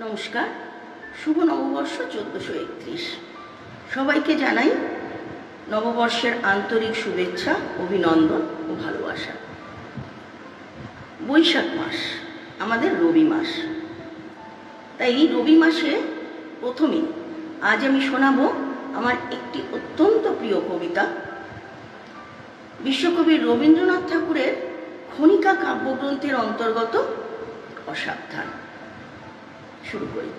নমস্কার, শুভ নববর্ষ 1431। সবাইকে জানাই নববর্ষের আন্তরিক শুভেচ্ছা, অভিনন্দন ও ভালোবাসা। বৈশাখ মাস আমাদের রবি মাস, তাই এই রবি মাসে প্রথমেই আজ আমি শোনাবো আমার একটি অত্যন্ত প্রিয় কবিতা, বিশ্বকবি রবীন্দ্রনাথ ঠাকুরের খনিকা কাব্যগ্রন্থের অন্তর্গত অসাবধান। শুরু করি।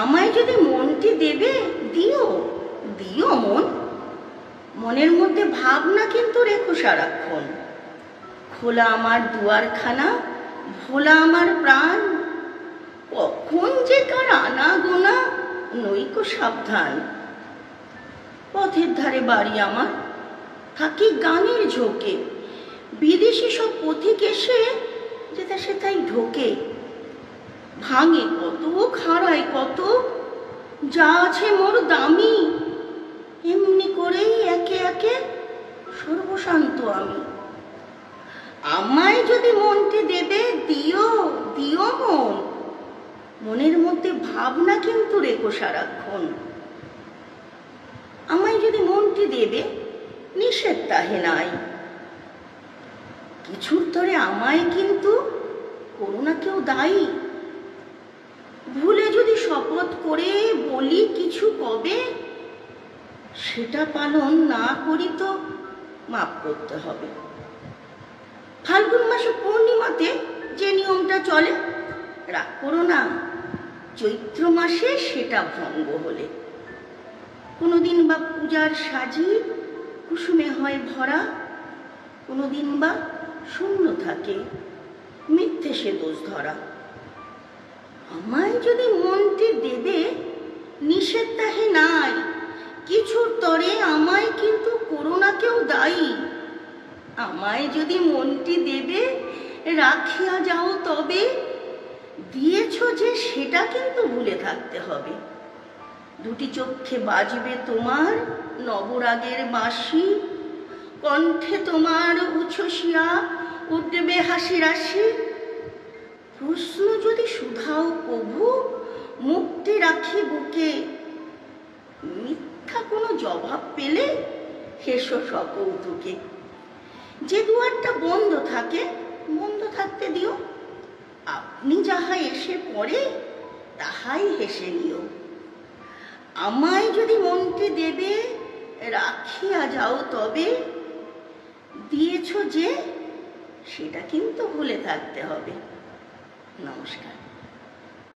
আমায় যদি মনটি দেবে দিও, দিও মন, মনের মধ্যে ভাবনা কিন্তু রেখো সারাক্ষণ। খোলা আমার দুয়ারখানা, ভোলা আমার প্রাণ, কখন যে কার আনা গোনা নইকো সাবধান। পথের ধারে বাড়ি আমার, থাকি গানের ঝোঁকে, বিদেশি সব পথিক এসে যেটা সেটাই ঢোকে। ভাঙে কত, খাড়ায় কত, যা আছে মোর দামি, এমনি করেই একে একে সর্বশান্ত আমি। আমায় যদি মনটি দেবে দিও, দিও মন, মনের মধ্যে ভাবনা কিন্তু রেখো সারাক্ষণ। আমায় যদি মনটি দেবে নিষেধ তাহে নাই, কিছুর তরে আমায় কিন্তু করো না কেউ দায়ী। ভুলে যদি শপথ করে বলি কিছু কবে, সেটা পালন না করি তো মাপ করতে হবে। ফাল্গুন মাসে পূর্ণিমাতে যে নিয়মটা চলে, রাগ করো না, চৈত্র মাসে সেটা ভঙ্গ হলে। কোনোদিন বা পূজার সাজি কুসুমে হয় ভরা, কোনোদিন বা শূন্য থাকে, মিথ্যে সে দোষ ধরা। আমায় যদি মনটি দেবে নিষেধ তাহে নাই, কিছুর তরে আমায় কিন্তু করো না কেউ দায়ী। আমায় যদি মনটি দেবে রাখিয়া যাও তবে, দিয়েছ যে সেটা কিন্তু ভুলে থাকতে হবে। দুটি চক্ষে বাজবে তোমার নবরাগের বাঁশি, কণ্ঠে তোমার উচ্ছ্বসিয়া উঠবে হাসি রাশি। প্রশ্ন যদি শুধাও কভু মুক্তি রাখি বুকে, মিথ্যা কোনো জবাব পেলে হেসো সকৌতুকে। যে দুয়ারটা বন্ধ থাকে বন্ধ থাকতে দিও, আপনি যাহা এসে পড়ে তাহাই হেসে নিও। আমায় যদি মনটি দেবে রাখিয়া যাও তবে, দিয়েছ যে সেটা কিন্তু ভুলে থাকতে হবে। নমস্কার।